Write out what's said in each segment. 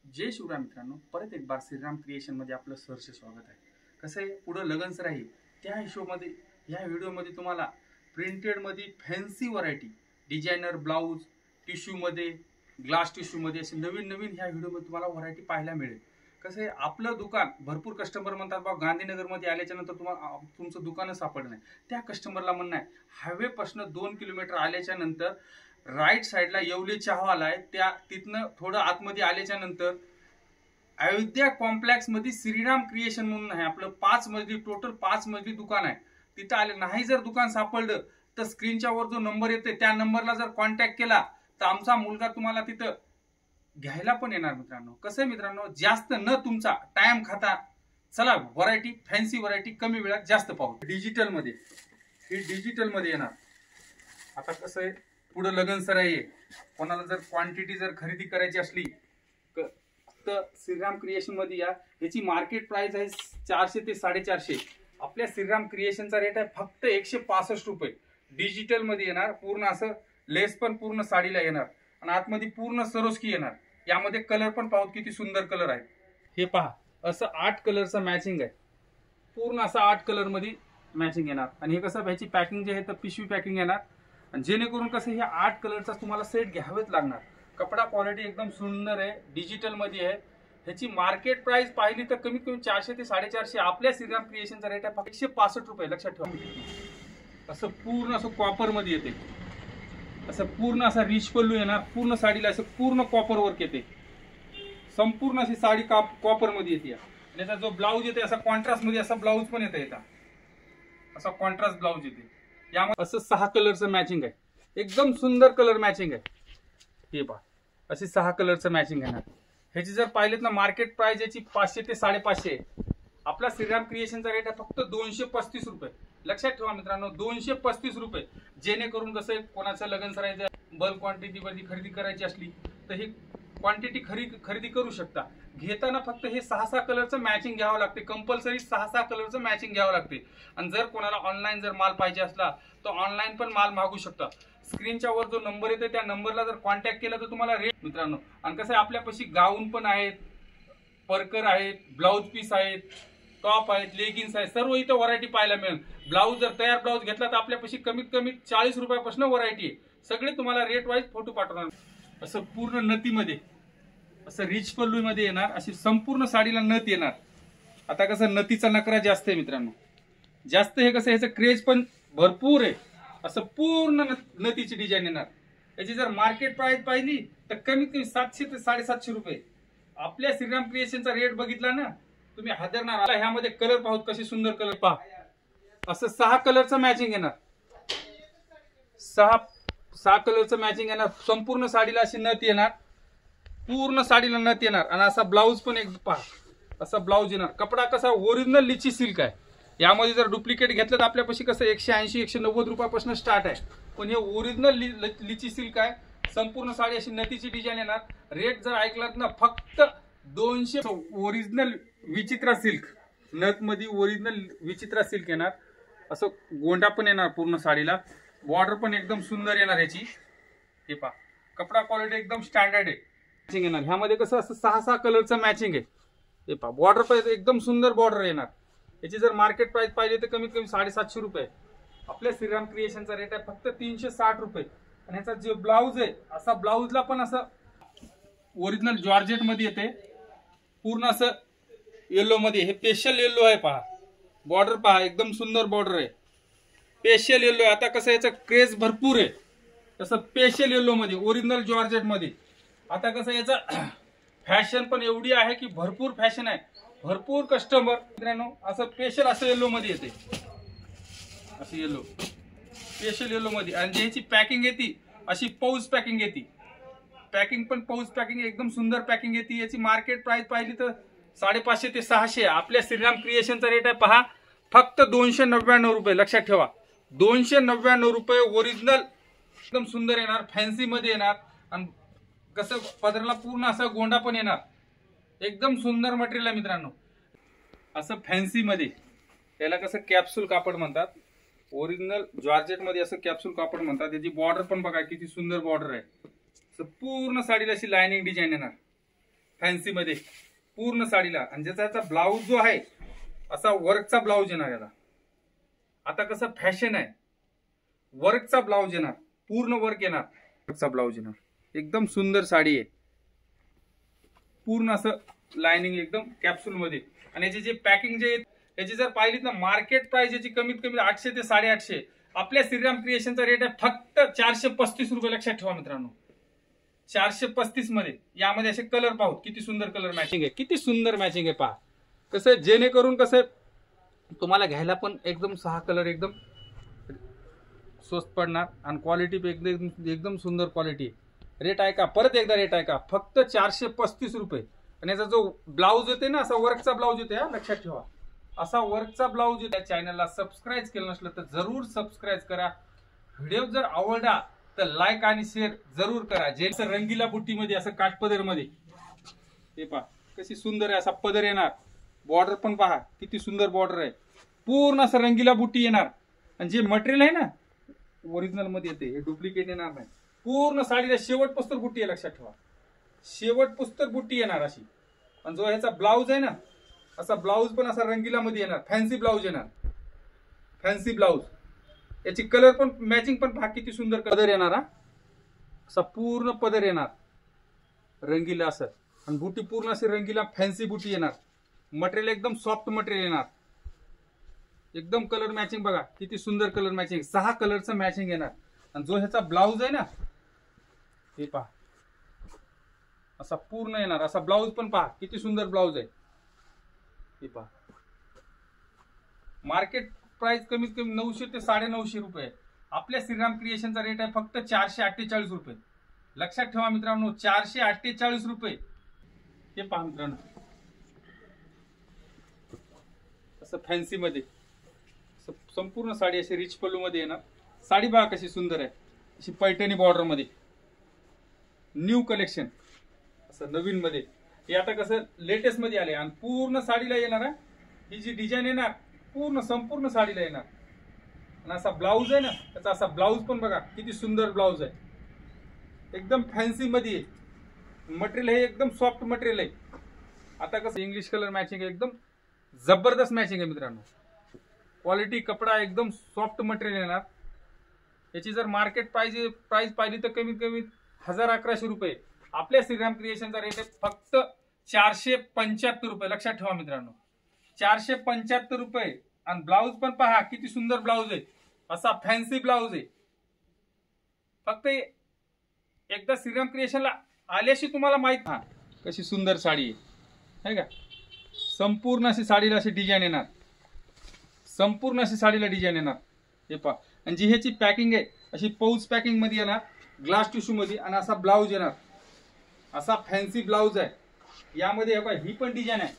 जय शिवराय मित्रांनो, परत एक बार श्रीराम क्रिएशन मध्ये आपलं सहर्ष स्वागत आहे। कसं आहे, पुढे लगनच राहील त्या हिशोबामध्ये या व्हिडिओमध्ये तुम्हाला प्रिंटेड मध्ये fancy variety, designer blouse, tissue मध्ये, ग्लास टिश्यू मध्ये असे नवीन नवीन ह्या व्हिडिओमध्ये तुम्हाला व्हरायटी पाहायला मिळेल। कसं आहे, आपलं दुकान भरपूर कस्टमर म्हणतात बा गांधीनगर मध्ये आल्याच्या नंतर तुम्हाला तुमचं दुकानच सापडलं नाही। त्या कस्टमरला म्हणणं आहे, हायवे पासून 2 किलोमीटर आल्याच्या नंतर राईट साइडला येवले चहावाला आहे, त्या तिथनं थोडं आतमध्ये आल्याच्या नंतर अयोध्या कॉम्प्लेक्स मध्ये श्रीराम क्रिएशन म्हणून आहे आपलं 5 मजली, टोटल 5 मजली दुकान आहे। तिथं आले नाही जर दुकान सापडलं तर स्क्रीनच्या वर जो नंबर येते त्या नंबरला जर कॉन्टॅक्ट केला तर आमचा मुलगा तुम्हाला तिथं घ्यायला पण येणार। मित्रांनो कसं आहे मित्रांनो, जास्त न तुमचा टाइम खाता चला व्हरायटी, फॅन्सी व्हरायटी कमी वेळात जास्त पाहू। डिजिटल मध्ये ही डिजिटल मध्ये येणार। आता कसं आहे, पुढे लगन सराई आहे, कोणाला जर क्वांटिटी जर खरेदी करायची असली तर श्रीराम क्रिएशन मध्ये या। याची मार्केट प्राइस आहे 400 ते 450। आपल्या श्रीराम क्रिएशनचा रेट आहे फक्त 165 रुपये। डिजिटल मध्ये येणार, पूर्ण असं लेस पण पूर्ण साडीला येणार आणि आतमध्ये पूर्ण सरोस्की येणार। यामध्ये कलर पण पाहू किती सुंदर कलर आहे। हे पहा, असं 8 कलरचा मॅचिंग आहे, पूर्ण असं 8 कलर मध्ये मॅचिंग येणार। आणि हे कसं ह्याची पॅकिंग जे आहे तर पिशवी पॅकिंग येणार, आणि जेणेकरून कसं हे 8 कलरचा तुम्हाला सेट घ्यावेच लागणार। कपडा क्वालिटी एकदम सुंदर आहे, डिजिटल मध्ये आहे। ह्याची मार्केट प्राइस पाहिली तर कमीत कमी 400 ते 450। आपल्या श्रीराम क्रिएशनचा रेट आहे फक्त 165 रुपये। लक्षात ठेवा, असं पूर्ण असं कॉपर मध्ये येते, असं पूर्ण असा रिच पल्लू येणार, पूर्ण साडीला असं पूर्ण कॉपर वर्क येते, संपूर्ण अशी साडी कॉपर मध्ये येते। आणि याचा जो ब्लाऊज येते असा कॉन्ट्रास्ट मध्ये असा ब्लाऊज पण येते, येता असा कॉन्ट्रास्ट ब्लाऊज येते। यामध्ये असं 6 कलरचं मॅचिंग आहे, एकदम सुंदर कलर मॅचिंग आहे। हे पहा, अशी 6 कलरचं मॅचिंग येणार। ह्याची जर पाहिलेत ना मार्केट प्राइस याची 500 ते 550। आपला श्रीराम क्रिएशनचा रेट आहे फक्त 235 रुपये। लक्षात ठेवा मित्रांनो, 235 रुपये। जेणेकरून कसं कोणाचं लग्न करायचं बल्क क्वांटिटी मध्ये खरेदी करायची असली तर ही क्वांटिटी खरेदी करू शकता। घेताना फक्त हे 6 कलरचं मॅचिंग घ्यावं लागते, कंपल्सरी 6 कलरचं मॅचिंग घ्यावं लागते। आणि जर कोणाला ऑनलाईन जर माल पाहिजे असला तर ऑनलाईन पण माल मागू शकता। स्क्रीनच्या वर जो नंबर येते त्या नंबरला जर कॉन्टॅक्ट केला तर तुम्हाला रेट मित्रांनो। आणि कसं आपल्यापाशी गाऊन पण आहेत, परकर आहेत, ब्लाऊज पीस आहेत, टॉप आहेत, लेगिन्स आहेत, सर्व इथं व्हरायटी पाहायला मिळेल। ब्लाऊज जर तयार ब्लाऊज घेतला तर आपल्यापाशी कमीत कमी 40 रुपयापासून व्हरायटी आहे। सगळे तुम्हाला रेट वाईज फोटो पाठवणार। असं पूर्ण नथीमध्ये असं रिच पल्लू मध्ये येणार, अशी संपूर्ण साडीला नथ येणार। आता कसं नथीचा नकरा जास्त आहे मित्रांनो, जास्त हे कसं ह्याचं क्रेज पण भरपूर आहे। असं पूर्ण नथीची डिझाईन येणार। याची जर मार्केट प्राइस पाहिली तर कमीत कमी 700 ते 750 रुपये। आपल्या श्रीराम क्रिएशनचा रेट बघितला ना तुम्ही हादरणार। ह्यामध्ये कलर पाहूत कसे सुंदर कलर पहा, असं 6 कलरचं मॅचिंग येणार, 6 कलरचं मॅचिंग येणार। संपूर्ण साडीला अशी नथ येणार, पूर्ण साडीला नथ येणार। आणि असा ब्लाऊज पण एक पहा, असा ब्लाऊज येणार। कपडा कसा ओरिजिनल लिची सिल्क आहे। यामध्ये जर डुप्लिकेट घेतलं तर आपल्यापाशी कसं 180 190 रुपयापासून स्टार्ट आहे, पण हे ओरिजिनल लिची सिल्क आहे। संपूर्ण साडी अशी नथीची डिझाईन येणार। रेट जर ऐकलात ना फक्त 200। ओरिजिनल विचित्रा सिल्क, नथ मध्ये ओरिजिनल विचित्रा सिल्क येणार। असं गोंडा पण येणार पूर्ण साडीला, बॉर्डर पण एकदम सुंदर येणार याची। हे पहा, कपडा क्वालिटी एकदम स्टँडर्ड आहे। मॅचिंग येणार, ह्यामध्ये कसं असं 6 कलरचं मॅचिंग आहे। हे पहा, बॉर्डर पण एकदम सुंदर बॉर्डर येणार। याची जर मार्केट प्राइस पाहिजे तर कमीत कमी 750 रुपये। आपल्या श्रीराम क्रिएशनचा रेट आहे फक्त 360 रुपये। आणि ह्याचा जो ब्लाऊज आहे असा ब्लाऊजला पण असं ओरिजिनल जॉर्जेट मध्ये येते, पूर्ण असं येलो मध्ये। हे स्पेशल येलो आहे पहा, बॉर्डर पहा एकदम सुंदर बॉर्डर आहे, स्पेशल येलो आहे। आता कसं याचा क्रेज भरपूर आहे, तसं स्पेशल येलो मध्ये ओरिजिनल जॉर्जेट मध्ये। आता कसं याचा फॅशन पण एवढी आहे की भरपूर फॅशन आहे, भरपूर कस्टमर मित्रांनो। असं स्पेशल असं येलो मध्ये येते, असं येलो स्पेशल येलो मध्ये। आणि ज्याची पॅकिंग येते अशी पाऊच पॅकिंग येते, पॅकिंग पण पाऊच पॅकिंग एकदम सुंदर पॅकिंग येते। याची मार्केट प्राइस पाहिली तर 550 ते 600। आपल्या श्रीराम क्रिएशनचा रेट आहे पहा फक्त 299 रुपये। लक्षात ठेवा, 299 रुपये। ओरिजिनल एकदम सुंदर येणार, फॅन्सी मध्ये येणार। आणि कसं पदरला पूर्ण असा गोंडा पण येणार, एकदम सुंदर मटेरियल आहे मित्रांनो। असं फॅन्सी मध्ये याला कसं कॅप्सूल कापड म्हणतात, ओरिजिनल जॉर्जेट मध्ये असं कॅप्सूल कापड म्हणतात। याची बॉर्डर पण बघा किती सुंदर बॉर्डर आहे। पूर्ण साडीला अशी लाइनिंग डिझाईन येणार, फॅन्सी मध्ये पूर्ण साडीला. आणि ज्याचा ब्लाऊज जो आहे असा वर्कचा ब्लाऊज येणार याला. आता कसं फॅशन आहे, वर्कचा ब्लाऊज येणार, पूर्ण वर्क येणार, वर्कचा ब्लाऊज येणार. एकदम सुंदर साडी आहे, पूर्ण असं लाइनिंग एकदम कॅप्सूल मध्ये. आणि याची जे पॅकिंग जे याची जर पाहिलीत ना, मार्केट प्राइस याची कमीत कमी 800 ते 850. आपल्या श्रीराम क्रिएशनचा रेट आहे फक्त 435 रुपये. लक्षात ठेवा मित्रांनो, 435 मध्ये. यामध्ये असे कलर पाहू, किती सुंदर कलर मॅचिंग आहे, किती सुंदर मॅचिंग आहे. पहा कसं, जेणेकरून कसं तुम्हाला घ्यायला पण एकदम 6 कलर एकदम स्वस्त पडणार. आणि क्वालिटी एकदम सुंदर क्वालिटी. रेट आहे का, परत एकदा रेट आहे का, फक्त 435 रुपये. आणि याचा जो ब्लाऊज येते ना, असा वर्कचा ब्लाऊज येते, हा लक्षात ठेवा, असा वर्कचा ब्लाऊज येते. चॅनलला सबस्क्राईब केलं नसलं तर जरूर सबस्क्राईब करा. व्हिडिओ जर आवडला तर लाईक आणि शेअर जरूर करा. जे रंगीला बुट्टीमध्ये असं काठपदर मध्ये, हे पहा कशी सुंदर आहे, असा पदर येणार. बॉर्डर पण पहा किती सुंदर बॉर्डर आहे, पूर्ण असं रंगीला बुट्टी येणार. आणि जे मटेरियल आहे ना ओरिजिनल मध्ये येते, हे डुप्लिकेट येणार नाही. पूर्ण साडीला शेवट पुस्तक बुट्टी आहे, लक्षात ठेवा, शेवट पुस्तक बुट्टी येणार अशी. आणि जो ह्याचा ब्लाऊज आहे ना, असा ब्लाऊज पण असा रंगीला मध्ये येणार, फॅन्सी ब्लाऊज येणार, फॅन्सी ब्लाऊज. याची कलर पण मॅचिंग पण पहा किती सुंदर पदर येणार. हा असा पूर्ण पदर येणार रंगीला असं. आणि बुटी पूर्ण अशी रंगीला फॅन्सी बुटी येणार. मटेरियल एकदम सॉफ्ट मटेरियल येणार, एकदम कलर मॅचिंग बघा किती सुंदर कलर मॅचिंग. 6 कलरचं मॅचिंग येणार. आणि जो ह्याचा ब्लाऊज आहे ना, हे पहा असा पूर्ण येणार. असा ब्लाऊज पण पहा किती सुंदर ब्लाऊज आहे, हे पहा. मार्केट प्राइस कमीत कमी 900 ते 950 रुपये. आपल्या श्रीराम क्रिएशनचा रेट आहे फक्त 448 रुपये. लक्षात ठेवा मित्रांनो, 448 रुपये. हे पहा मित्रांनो, असं फॅन्सी मध्ये संपूर्ण साडी अशी रिच पल्लू मध्ये येणार. साडी बघा कशी सुंदर आहे, अशी पैठणी बॉर्डर मध्ये, न्यू कलेक्शन असं नवीन मध्ये. हे आता कसं लेटेस्ट मध्ये आले. आणि पूर्ण साडीला येणार आहे ही जी डिझाईन येणार, पूर्ण संपूर्ण साडीला येणार. आणि असा ब्लाऊज आहे ना, त्याचा असा ब्लाऊज पण बघा किती सुंदर ब्लाऊज आहे, एकदम फॅन्सी मध्ये. मटेरियल हे एकदम सॉफ्ट मटेरियल आहे. आता कसं इंग्लिश कलर मॅचिंग आहे, एकदम जबरदस्त मॅचिंग आहे मित्रांनो. क्वालिटी कपडा एकदम सॉफ्ट मटेरियल येणार. याची जर मार्केट प्राइस पाहिली तर कमीत कमी 1000-1100 रुपये. आपल्या श्रीराम क्रिएशनचा रेट आहे फक्त 475 रुपये. लक्षात ठेवा मित्रांनो, 475 रुपये. आणि ब्लाऊज पण पहा किती सुंदर ब्लाऊज आहे, असा फॅन्सी ब्लाऊज आहे. फक्त एकदा श्रीराम क्रिएशनला आल्याशी तुम्हाला माहित, हा कशी सुंदर साडी आहे का. संपूर्ण अशी साडीला अशी डिझाईन येणार, संपूर्ण अशी साडीला डिझाईन येणार. हे पहा. आणि जी ह्याची पॅकिंग आहे अशी पाऊच पॅकिंग मध्ये येणार, ग्लास टिश्यू मध्ये. आणि असा ब्लाऊज येणार, असा फॅन्सी ब्लाऊज आहे. यामध्ये ही पण डिझाईन आहे,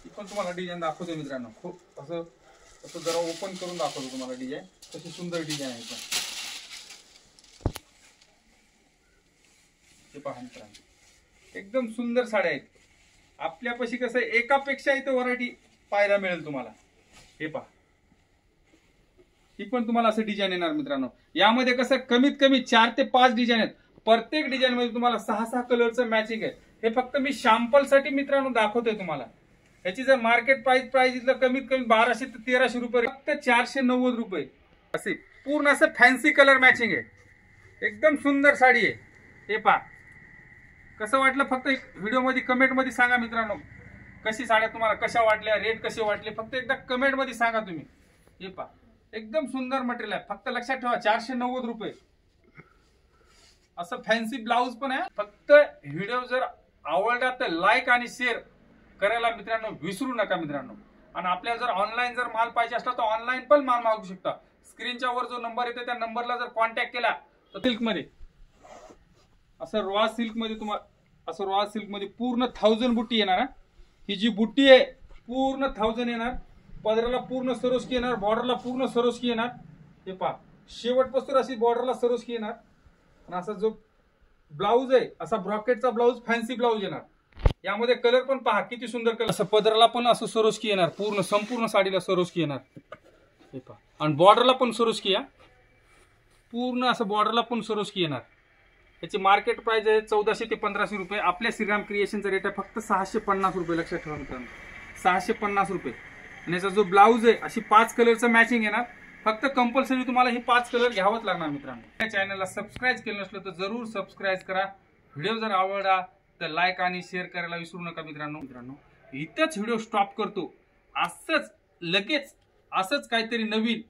ही पण तुम्हाला डिझाईन दाखवतो मित्रांनो. खूप असं असं जरा ओपन करून दाखवतो तुम्हाला डिझाईन, कशी सुंदर डिझाईन आहे. हे पहा मित्रांनो, एकदम सुंदर साड्या आहेत. आपल्यापाशी कसं एकापेक्षा इथं व्हरायटी पाहायला मिळेल तुम्हाला. हे पहा, ही पण तुम्हाला असं डिझाईन येणार मित्रांनो. यामध्ये कसं कमीत कमी 4 ते 5 डिझाईन आहेत. प्रत्येक डिझाईन मध्ये तुम्हाला 6 कलरचं मॅचिंग आहे. हे फक्त मी सॅम्पल साठी मित्रांनो दाखवतोय तुम्हाला. याची जर मार्केट प्राइस इथलं कमीत कमी 1200 ते 1300 रुपये, फक्त 490 रुपये. असे पूर्ण असं फॅन्सी कलर मॅचिंग आहे, एकदम सुंदर साडी आहे. हे पहा कसं वाटलं, फक्त व्हिडिओ मध्ये कमेंट मध्ये सांगा मित्रांनो. कशी साड्या तुम्हाला कशा वाटल्या, रेट कसे वाटले, फक्त एकदा कमेंट मध्ये सांगा तुम्ही. हे पहा एकदम सुंदर मटेरियल आहे. फक्त लक्षात ठेवा 490 रुपये. असं फॅन्सी ब्लाऊज पण आहे. फक्त व्हिडिओ जर आवडला तर लाईक आणि शेअर करायला मित्रांनो विसरू नका मित्रांनो. आणि आपल्याला जर ऑनलाईन जर माल पाहिजे असला तर ऑनलाईन पण माल मागू शकता. स्क्रीनच्या वर जो नंबर येते त्या नंबरला जर कॉन्टॅक्ट केला तर सिल्क मध्ये असं रॉ सिल्क मध्ये तुम्हाला असं रॉ सिल्क मध्ये पूर्ण 1000 बुट्टी येणार. ही जी बुट्टी आहे पूर्ण 1000 येणार. पदराला पूर्ण सरोस्की येणार, बॉर्डरला पूर्ण सरोस्की येणार. हे पहा शेवटपासून अशी बॉर्डरला सरोस्की येणार. आणि असा जो ब्लाऊज आहे असा ब्रॉकेटचा ब्लाऊज, फॅन्सी ब्लाऊज येणार. यामध्ये कलर पण पहा किती सुंदर कलर. असं पदराला पण असं सरोस्की येणार, पूर्ण संपूर्ण साडीला सरोस्की येणार. हे पहा. आणि बॉर्डरला पण सरोस्की या पूर्ण असं बॉर्डरला पण सरोस्की येणार. याची मार्केट प्राइस आहे 1400 ते 1500 रुपये. आपल्या श्रीराम क्रिएशनचा रेट आहे फक्त 650 रुपये. लक्षात ठेवा मित्रांनो, 650 रुपये. आणि याचा जो ब्लाऊज आहे अशी 5 कलरचं मॅचिंग येणार. फक्त कंपल्सरी तुम्हाला ही 5 कलर घ्यावंच लागणार मित्रांनो. या चॅनलला सबस्क्राईब केलं नसलं तर जरूर सबस्क्राईब करा. व्हिडिओ जर आवडला तर लाईक आणि शेअर करायला विसरू नका मित्रांनो. इथंच व्हिडिओ स्टॉप करतो. असंच लगेच असंच काहीतरी नवीन